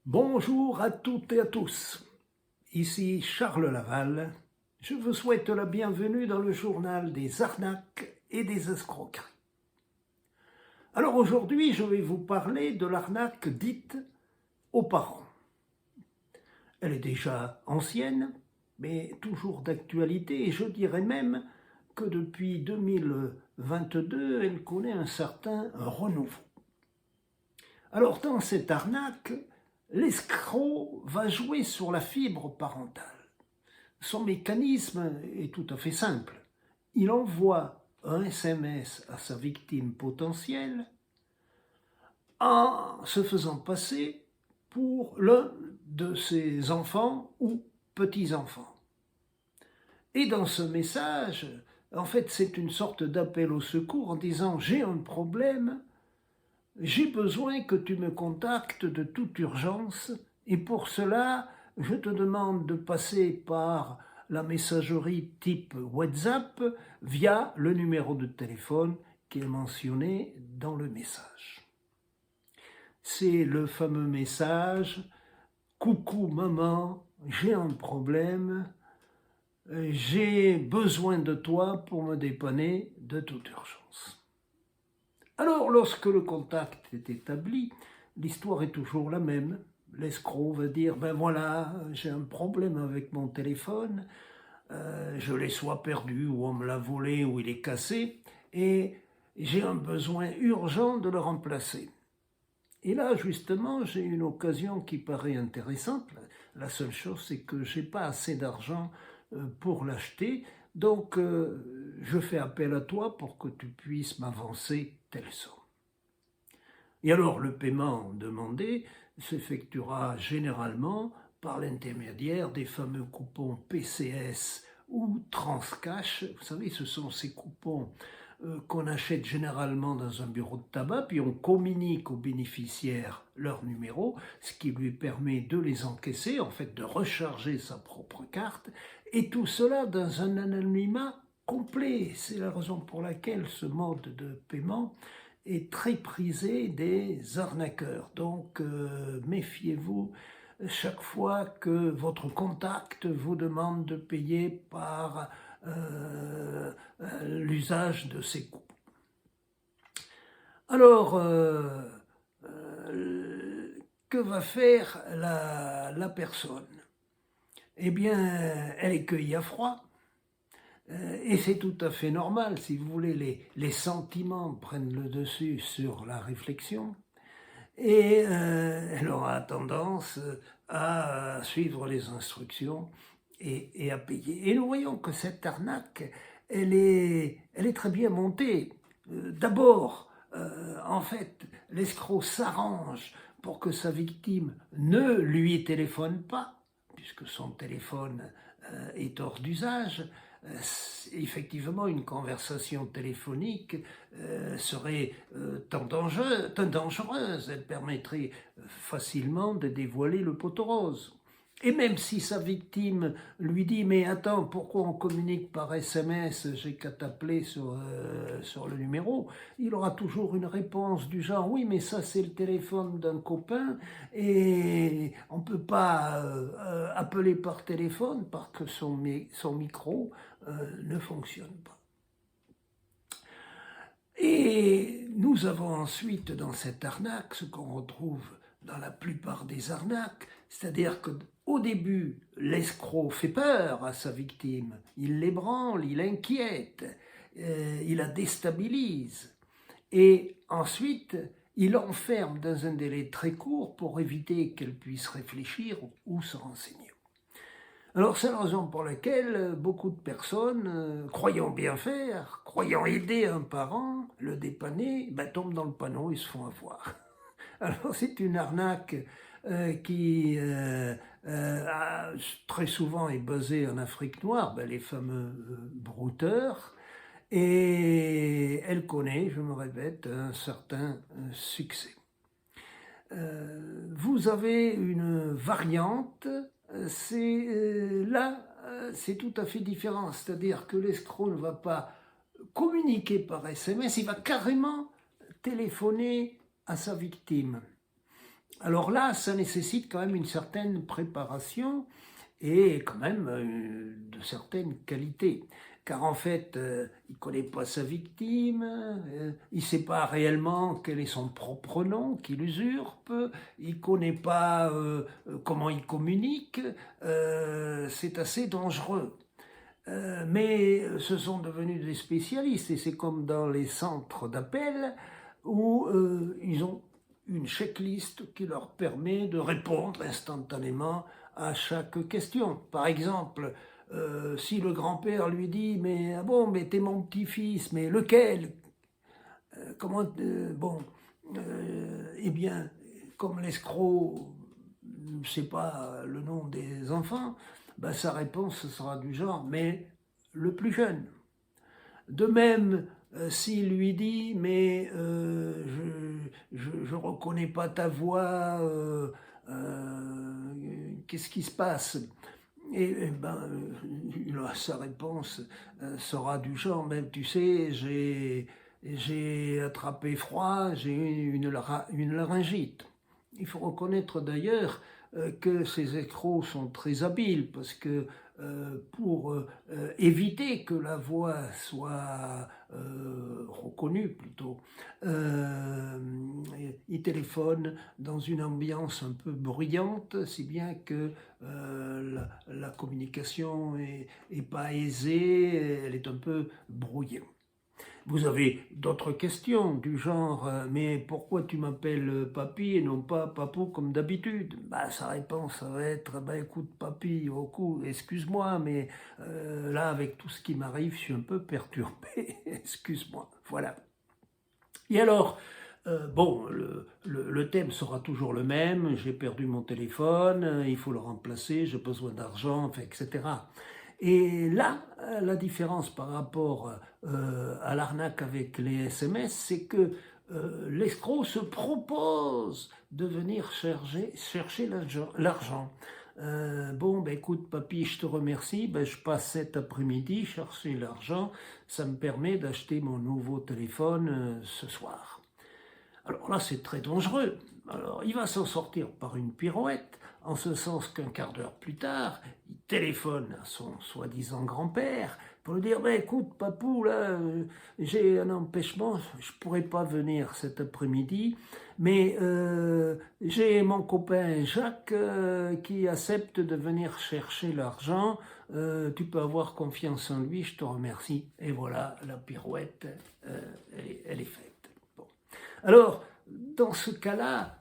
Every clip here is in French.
Bonjour à toutes et à tous. Ici Charles Laval. Je vous souhaite la bienvenue dans le journal des arnaques et des escroqueries. Alors aujourd'hui, je vais vous parler de l'arnaque dite aux parents. Elle est déjà ancienne, mais toujours d'actualité, et je dirais même que depuis 2022, elle connaît un certain renouveau. Alors dans cette arnaque, l'escroc va jouer sur la fibre parentale. Son mécanisme est tout à fait simple. Il envoie un SMS à sa victime potentielle en se faisant passer pour l'un de ses enfants ou petits-enfants. Et dans ce message, en fait, c'est une sorte d'appel au secours en disant « J'ai un problème, j'ai besoin que tu me contactes de toute urgence et pour cela, je te demande de passer par la messagerie type WhatsApp via le numéro de téléphone qui est mentionné dans le message. » C'est le fameux message « Coucou maman, j'ai un problème, j'ai besoin de toi pour me dépanner de toute urgence. » Alors, lorsque le contact est établi, l'histoire est toujours la même. L'escroc va dire « Ben voilà, j'ai un problème avec mon téléphone, je l'ai soit perdu ou on me l'a volé ou il est cassé et j'ai un besoin urgent de le remplacer. » Et là, justement, j'ai une occasion qui paraît intéressante. La seule chose, c'est que je n'ai pas assez d'argent pour l'acheter. Donc, je fais appel à toi pour que tu puisses m'avancer telle somme. Et alors, le paiement demandé s'effectuera généralement par l'intermédiaire des fameux coupons PCS ou Transcash. Vous savez, ce sont ces coupons qu'on achète généralement dans un bureau de tabac, puis on communique aux bénéficiaires leur numéro, ce qui lui permet de les encaisser, en fait de recharger sa propre carte, et tout cela dans un anonymat complet. C'est la raison pour laquelle ce mode de paiement est très prisé des arnaqueurs. Donc méfiez-vous chaque fois que votre contact vous demande de payer par l'usage de ces coupons. Alors, que va faire la personne? Eh bien, elle est cueillie à froid. Et c'est tout à fait normal, si vous voulez, les sentiments prennent le dessus sur la réflexion et elle aura tendance à suivre les instructions et à payer. Et nous voyons que cette arnaque, elle est très bien montée. D'abord, en fait, l'escroc s'arrange pour que sa victime ne lui téléphone pas, puisque son téléphone est hors d'usage. Effectivement, une conversation téléphonique serait dangereuse. Elle permettrait facilement de dévoiler le pot rose. Et même si sa victime lui dit « Mais attends, pourquoi on communique par SMS? J'ai qu'à t'appeler sur le numéro », il aura toujours une réponse du genre « Oui, mais ça c'est le téléphone d'un copain et on ne peut pas appeler par téléphone parce que son micro ne fonctionne pas ». Et nous avons ensuite dans cette arnaque ce qu'on retrouve dans la plupart des arnaques, c'est-à-dire qu'au début, l'escroc fait peur à sa victime, il l'ébranle, il l'inquiète, il la déstabilise, et ensuite, il l'enferme dans un délai très court pour éviter qu'elle puisse réfléchir ou se renseigner. Alors c'est la raison pour laquelle beaucoup de personnes, croyant bien faire, croyant aider un parent, le dépanner, tombent dans le panneau et se font avoir. Alors c'est une arnaque qui très souvent est basée en Afrique noire, les fameux brouteurs, et elle connaît, je me répète, un certain succès. Vous avez une variante, là c'est tout à fait différent, c'est-à-dire que l'escroc ne va pas communiquer par SMS, il va carrément téléphoner à sa victime. Alors là, ça nécessite quand même une certaine préparation et quand même de certaines qualités. Car en fait, il ne connaît pas sa victime, il ne sait pas réellement quel est son propre nom qu'il usurpe, il ne connaît pas comment il communique, c'est assez dangereux. Mais ce sont devenus des spécialistes et c'est comme dans les centres d'appel où ils ont une checklist qui leur permet de répondre instantanément à chaque question. Par exemple, si le grand-père lui dit mais ah bon mais t'es mon petit-fils mais lequel comment bon eh bien comme l'escroc ne sait pas le nom des enfants, ben, sa réponse sera du genre mais le plus jeune. De même, s'il lui dit mais je reconnais pas ta voix, qu'est-ce qui se passe? Et ben, sa réponse sera du genre, mais tu sais, j'ai attrapé froid, j'ai eu une laryngite. Il faut reconnaître d'ailleurs que ces escrocs sont très habiles parce que pour éviter que la voix soit reconnue plutôt, euh, ils téléphonent dans une ambiance un peu bruyante, si bien que la communication est pas aisée, elle est un peu brouillée. Vous avez d'autres questions du genre mais pourquoi tu m'appelles papy et non pas papou comme d'habitude? Bah, sa réponse ça va être bah écoute papy, au coup, excuse-moi, mais là avec tout ce qui m'arrive, je suis un peu perturbé, excuse-moi. Voilà. Et alors, bon, le thème sera toujours le même, j'ai perdu mon téléphone, il faut le remplacer, j'ai besoin d'argent, enfin, etc. Et là, la différence par rapport à l'arnaque avec les SMS, c'est que l'escroc se propose de venir chercher l'argent. Bon, ben écoute, papy, je te remercie. Ben, je passe cet après-midi chercher l'argent. Ça me permet d'acheter mon nouveau téléphone ce soir. Alors là, c'est très dangereux. Alors, il va s'en sortir par une pirouette, en ce sens qu'un quart d'heure plus tard, il téléphone à son soi-disant grand-père pour lui dire ben, écoute, papou, là, j'ai un empêchement, je ne pourrai pas venir cet après-midi, mais j'ai mon copain Jacques qui accepte de venir chercher l'argent. Tu peux avoir confiance en lui, je te remercie. Et voilà, la pirouette, elle est faite. Bon. Alors, dans ce cas-là,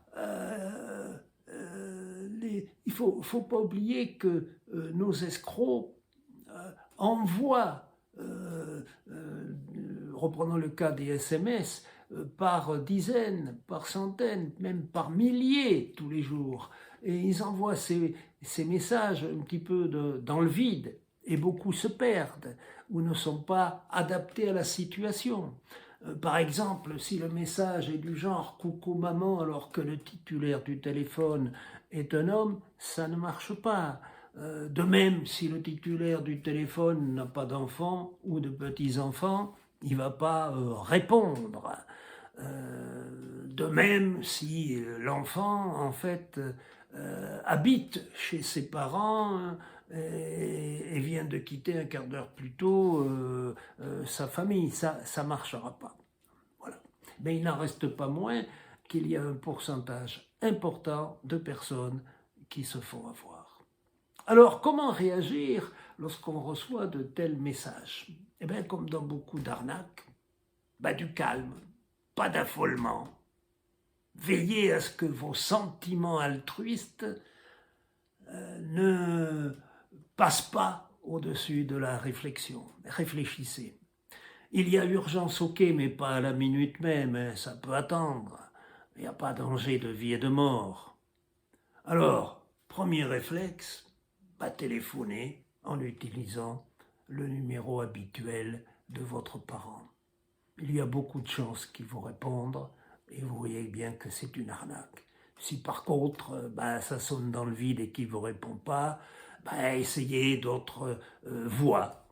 il ne faut pas oublier que nos escrocs envoient, reprenons le cas des SMS, par dizaines, par centaines, même par milliers tous les jours. Et ils envoient ces messages un petit peu dans le vide, et beaucoup se perdent ou ne sont pas adaptés à la situation. Par exemple, si le message est du genre coucou maman alors que le titulaire du téléphone est un homme, ça ne marche pas. De même, si le titulaire du téléphone n'a pas d'enfants ou de petits-enfants, il ne va pas répondre. De même, si l'enfant, en fait, habite chez ses parents et vient de quitter un quart d'heure plus tôt sa famille, ça ne marchera pas. Voilà. Mais il n'en reste pas moins qu'il y a un pourcentage important de personnes qui se font avoir. Alors, comment réagir lorsqu'on reçoit de tels messages? Eh bien, comme dans beaucoup d'arnaques, du calme, pas d'affolement. Veillez à ce que vos sentiments altruistes ne passent pas au-dessus de la réflexion. Réfléchissez. Il y a urgence, ok, mais pas à la minute même, ça peut attendre. Il n'y a pas danger de vie et de mort. Alors, premier réflexe, téléphoner en utilisant le numéro habituel de votre parent. Il y a beaucoup de chances qu'ils vous répondent et vous voyez bien que c'est une arnaque. Si par contre, ça sonne dans le vide et qu'il ne vous répond pas, essayez d'autres voies.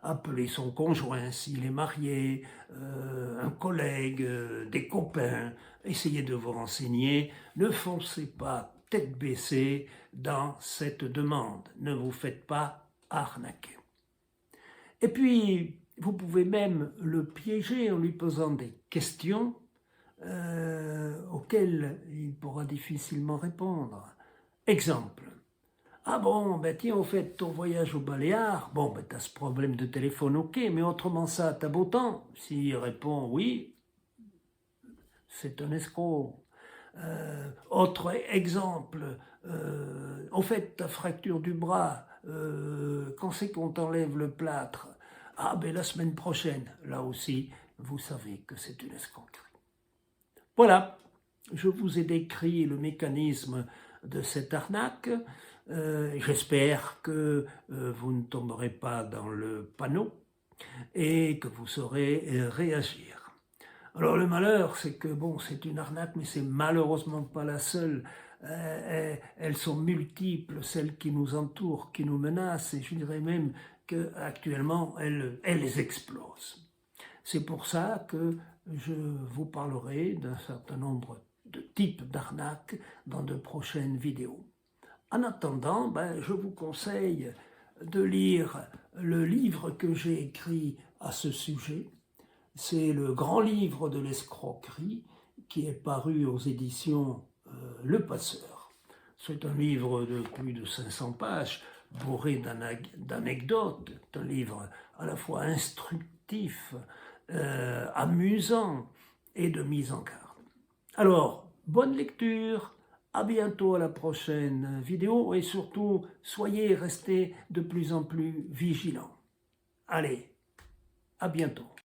Appeler son conjoint s'il est marié, un collègue, des copains, essayez de vous renseigner, ne foncez pas tête baissée dans cette demande, ne vous faites pas arnaquer. Et puis, vous pouvez même le piéger en lui posant des questions auxquelles il pourra difficilement répondre. Exemple. Ah bon, ben tiens, au fait, ton voyage aux Baléares, bon, ben t'as ce problème de téléphone, ok, mais autrement ça, t'as beau temps? S'il répond oui, c'est un escroc. Autre exemple, au fait, ta fracture du bras, quand c'est qu'on t'enlève le plâtre? Ah ben la semaine prochaine, là aussi, vous savez que c'est une escroquerie. Voilà, je vous ai décrit le mécanisme de cette arnaque. J'espère que vous ne tomberez pas dans le panneau et que vous saurez réagir. Alors le malheur, c'est que bon, c'est une arnaque, mais c'est malheureusement pas la seule. Elles sont multiples, celles qui nous entourent, qui nous menacent, et je dirais même qu'actuellement, elles explosent. C'est pour ça que je vous parlerai d'un certain nombre de types d'arnaques dans de prochaines vidéos. En attendant, ben, je vous conseille de lire le livre que j'ai écrit à ce sujet. C'est le grand livre de l'escroquerie qui est paru aux éditions Le Passeur. C'est un livre de plus de 500 pages, bourré d'anecdotes, un livre à la fois instructif, amusant et de mise en garde. Alors, bonne lecture, à bientôt à la prochaine vidéo et surtout, soyez et restez de plus en plus vigilants. Allez, à bientôt.